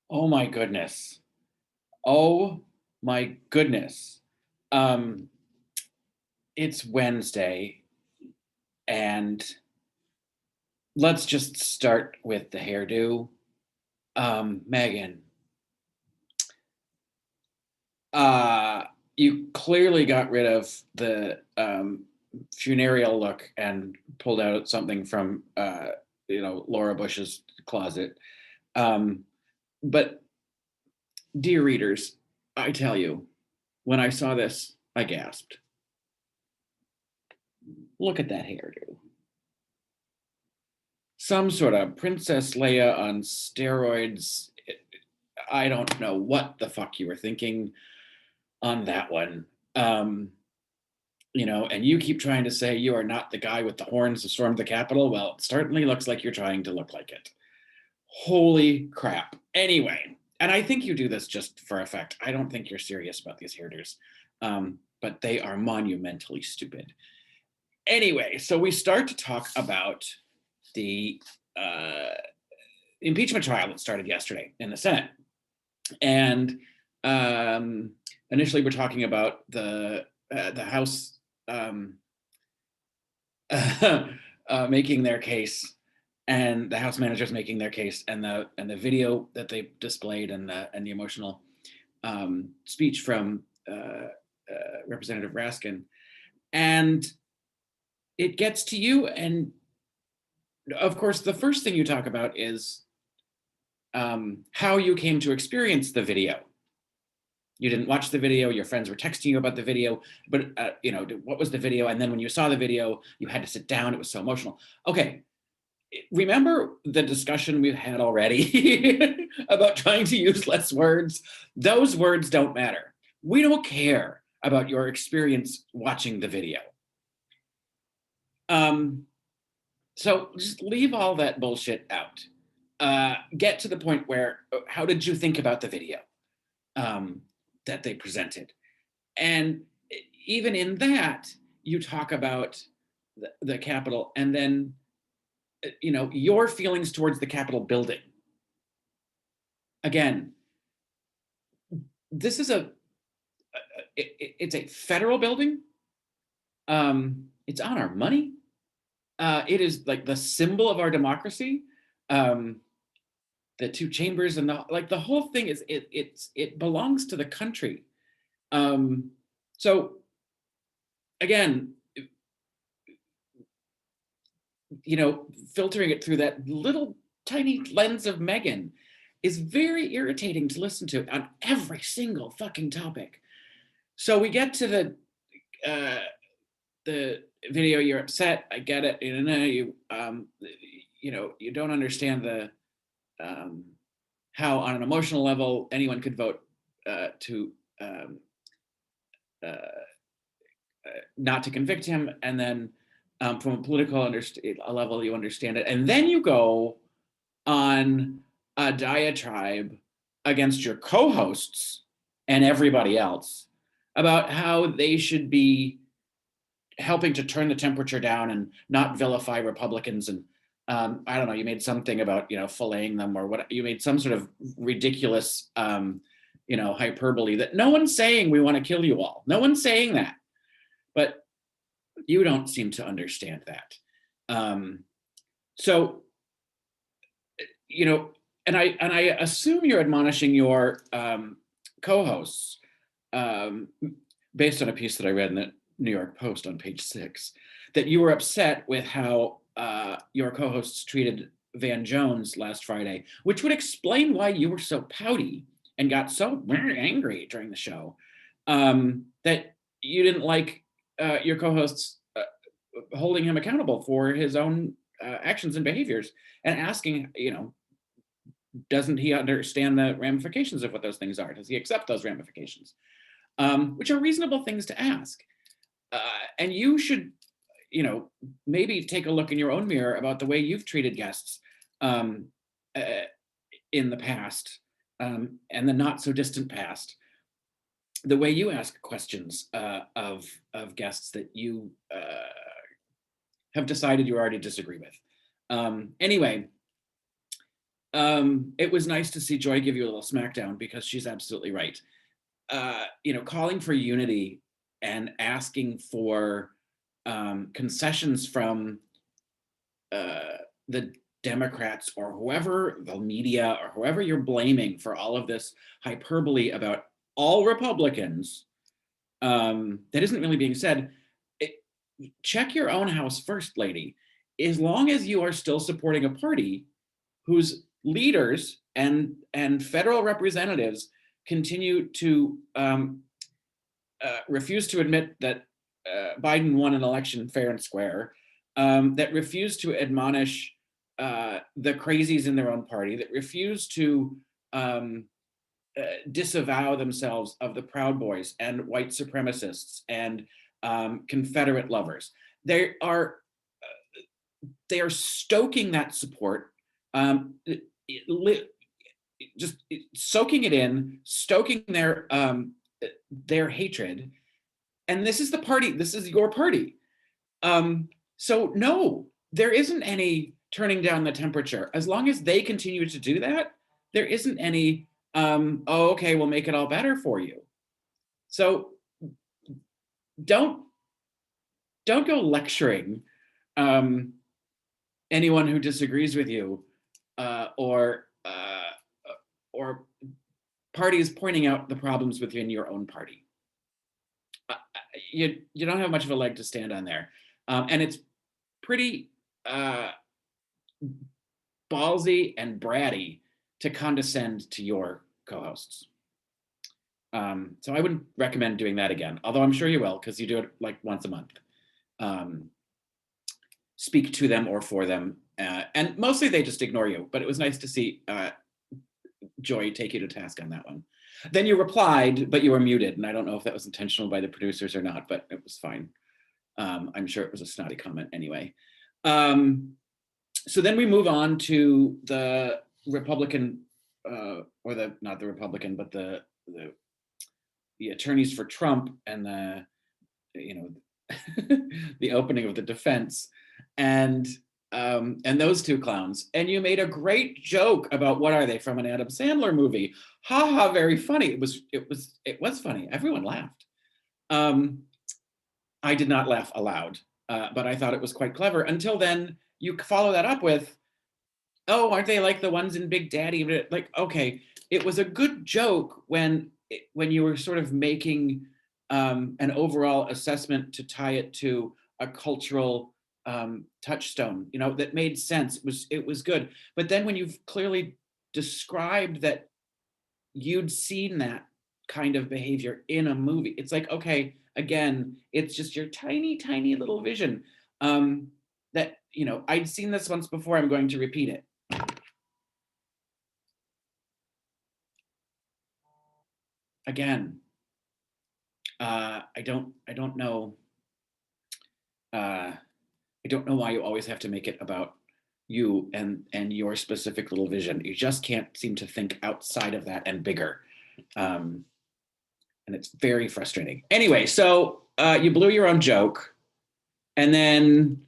Oh my goodness. Oh my goodness. Um, it's Wednesday, and let's just start with the hairdo. Megan, uh, you clearly got rid of the funereal look and pulled out something from Laura Bush's closet. Um, but dear readers, I tell you, when I saw this, I gasped. Look at that hairdo. Some sort of Princess Leia on steroids. I don't know what the fuck you were thinking on that one. Um, and you keep trying to say you are not the guy with the horns who stormed the Capitol. Well, it certainly looks like you're trying to look like it. Holy crap. Anyway, and I think you do this just for effect. I don't think you're serious about these hairdos, but they are monumentally stupid. Anyway, so we start to talk about the uh, impeachment trial that started yesterday in the Senate. And initially, we're talking about the House making their case, and the House managers making their case, and the video that they displayed, and the emotional speech from Representative Raskin, and it gets to you, and of course, the first thing you talk about is how you came to experience the video. You didn't watch the video, your friends were texting you about the video, but what was the video? And then when you saw the video, you had to sit down. It was so emotional. Okay, remember the discussion we've had already about trying to use less words? Those words don't matter. We don't care about your experience watching the video. So just leave all that bullshit out. Get to the point where, how did you think about the video that they presented? And even in that, you talk about the Capitol, and then your feelings towards the Capitol building. Again, this is it's a federal building. It's on our money. It is like the symbol of our democracy. The two chambers and the whole thing is it belongs to the country. So again, filtering it through that little tiny lens of Meghan is very irritating to listen to on every single fucking topic. So we get to the video. You're upset. I get it. You don't understand the how on an emotional level anyone could vote to not to convict him, and then from a political level you understand it, and then you go on a diatribe against your co-hosts and everybody else about how they should be helping to turn the temperature down and not vilify Republicans. And I don't know, you made something about filleting them, or what, you made some sort of ridiculous hyperbole that no one's saying we want to kill you all. No one's saying that, but you don't seem to understand that. So and I assume you're admonishing your co-hosts based on a piece that I read in the New York Post on page 6, that you were upset with how your co-hosts treated Van Jones last Friday, which would explain why you were so pouty and got so angry during the show, that you didn't like your co-hosts holding him accountable for his own actions and behaviors, and asking, doesn't he understand the ramifications of what those things are? Does he accept those ramifications? Which are reasonable things to ask. And you should, maybe take a look in your own mirror about the way you've treated guests in the past, and the not so distant past. The way you ask questions of guests that you have decided you already disagree with. Anyway, It was nice to see Joy give you a little smackdown because she's absolutely right. Calling for unity and asking for concessions from the Democrats or whoever, the media or whoever you're blaming for all of this hyperbole about all Republicans that isn't really being said. Check your own house first, lady. As long as you are still supporting a party whose leaders and federal representatives continue to refuse to admit that Biden won an election fair and square, that refuse to admonish the crazies in their own party, that refuse to disavow themselves of the Proud Boys and white supremacists and Confederate lovers. They are stoking that support, just soaking it in, stoking their hatred. And this is the party. This is your party. So no, there isn't any turning down the temperature. As long as they continue to do that, there isn't any, oh, okay, we'll make it all better for you. So don't go lecturing anyone who disagrees with you or parties pointing out the problems within your own party. You don't have much of a leg to stand on there. And it's pretty ballsy and bratty to condescend to your co-hosts. So I wouldn't recommend doing that again, although I'm sure you will, because you do it like once a month. Speak to them or for them. And mostly they just ignore you, but it was nice to see Joy take you to task on that one. Then you replied, but you were muted. And I don't know if that was intentional by the producers or not, but it was fine. I'm sure it was a snotty comment anyway. So then we move on to the Republican, not the Republican, but the attorneys for Trump and the opening of the defense and those two clowns. And you made a great joke about what are they from an Adam Sandler movie? Ha ha, very funny. It was funny. Everyone laughed. I did not laugh aloud, but I thought it was quite clever. Until then, you follow that up with, oh, aren't they like the ones in Big Daddy? Like, okay, it was a good joke when you were sort of making an overall assessment to tie it to a cultural touchstone, that made sense. It was good. But then when you've clearly described that you'd seen that kind of behavior in a movie, it's like, okay, again, it's just your tiny, tiny little vision that, I'd seen this once before, I'm going to repeat it. Again, I don't know. I don't know why you always have to make it about you and your specific little vision. You just can't seem to think outside of that and bigger. And it's very frustrating. Anyway, so you blew your own joke. And then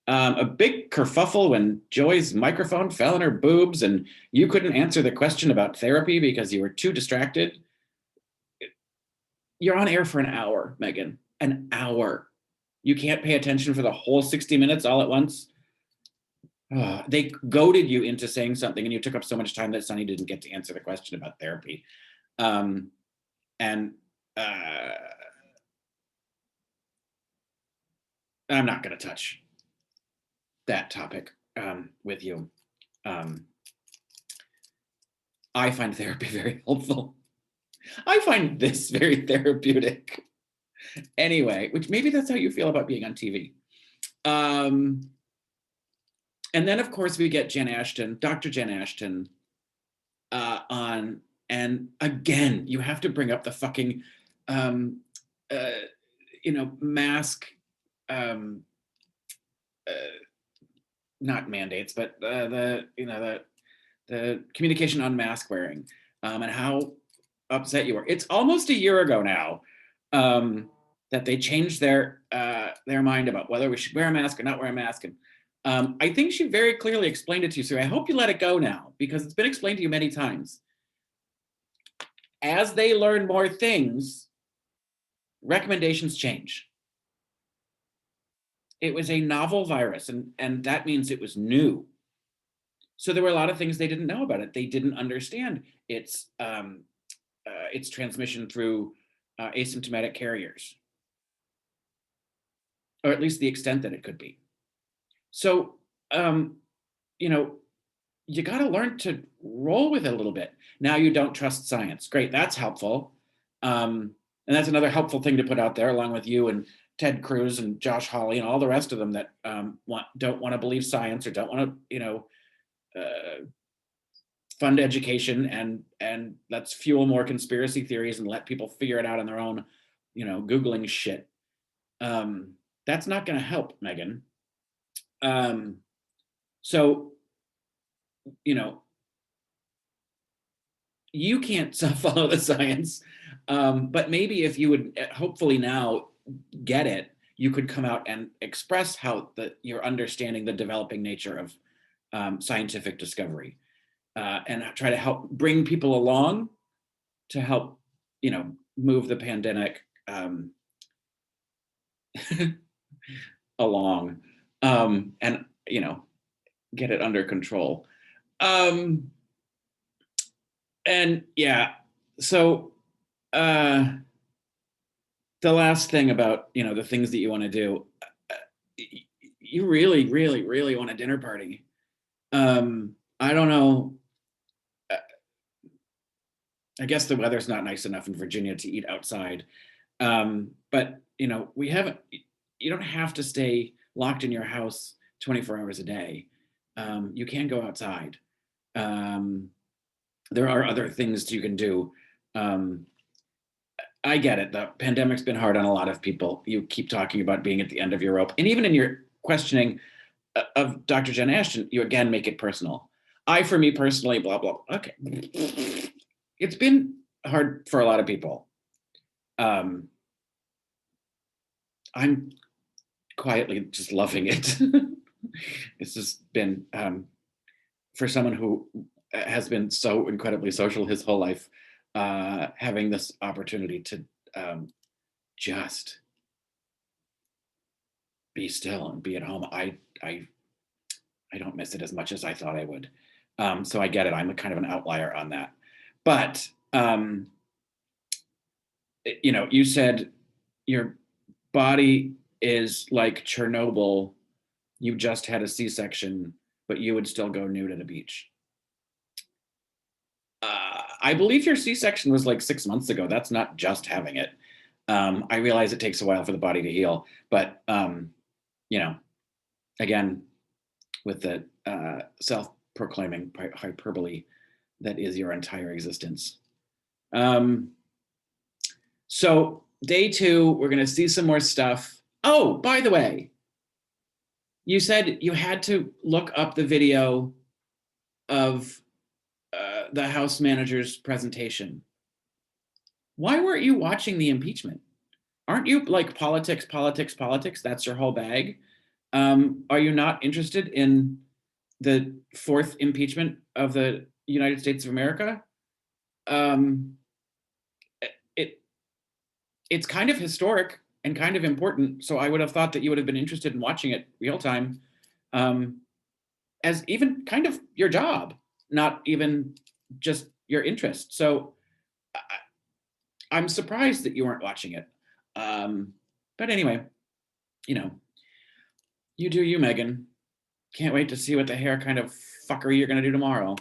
a big kerfuffle when Joy's microphone fell in her boobs and you couldn't answer the question about therapy because you were too distracted. You're on air for an hour, Meghan. An hour. You can't pay attention for the whole 60 minutes all at once. They goaded you into saying something and you took up so much time that Sonny didn't get to answer the question about therapy. I'm not going to touch that topic with you. I find therapy very helpful. I find this very therapeutic. Anyway, which maybe that's how you feel about being on TV. And then, of course, we get Jen Ashton, Dr. Jen Ashton, on. And again, you have to bring up the fucking, mask, not mandates, but the communication on mask wearing, and how upset you were. It's almost a year ago now that they changed their mind about whether we should wear a mask or not wear a mask. And I think she very clearly explained it to you, so I hope you let it go now, because it's been explained to you many times. As they learn more things, recommendations change. It was a novel virus, and that means it was new. So there were a lot of things they didn't know about it. They didn't understand its transmission through asymptomatic carriers, or at least the extent that it could be. So, you know, you got to learn to roll with it a little bit. Now you don't trust science. Great, that's helpful. And that's another helpful thing to put out there, along with you and Ted Cruz and Josh Hawley and all the rest of them that don't want to believe science or don't want to, fund education and let's fuel more conspiracy theories and let people figure it out on their own, Googling shit. That's not going to help, Meghan. So, you can't follow the science, but maybe if you would hopefully now get it, you could come out and express how you're understanding the developing nature of scientific discovery, and try to help bring people along to help, move the pandemic along, and get it under control. And yeah, so the last thing about the things that you want to do, you really, really, really want a dinner party. I don't know. I guess the weather's not nice enough in Virginia to eat outside, but we haven't. You don't have to stay locked in your house 24 hours a day. You can go outside. There are other things you can do. I get it. The pandemic's been hard on a lot of people. You keep talking about being at the end of your rope. And even in your questioning of Dr. Jen Ashton, you again make it personal. For me personally, blah, blah. Okay. It's been hard for a lot of people. I'm quietly just loving it. It's just been, for someone who has been so incredibly social his whole life, having this opportunity to just be still and be at home. I don't miss it as much as I thought I would. So I get it. I'm a kind of an outlier on that. But you said your body is like Chernobyl. You just had a C-section, but you would still go nude at a beach. I believe your C-section was like 6 months ago. That's not just having it. I realize it takes a while for the body to heal, but again, with the self-proclaiming hyperbole that is your entire existence. So day 2, we're going to see some more stuff. Oh, by the way, you said you had to look up the video of the House manager's presentation. Why weren't you watching the impeachment? Aren't you like politics? That's your whole bag. Are you not interested in the 4th impeachment of the United States of America? It's kind of historic and kind of important. So I would have thought that you would have been interested in watching it real time, as even kind of your job, not even just your interest. So I'm surprised that you weren't watching it. But anyway, you do you, Meghan. Can't wait to see what the hair kind of fuckery you're going to do tomorrow.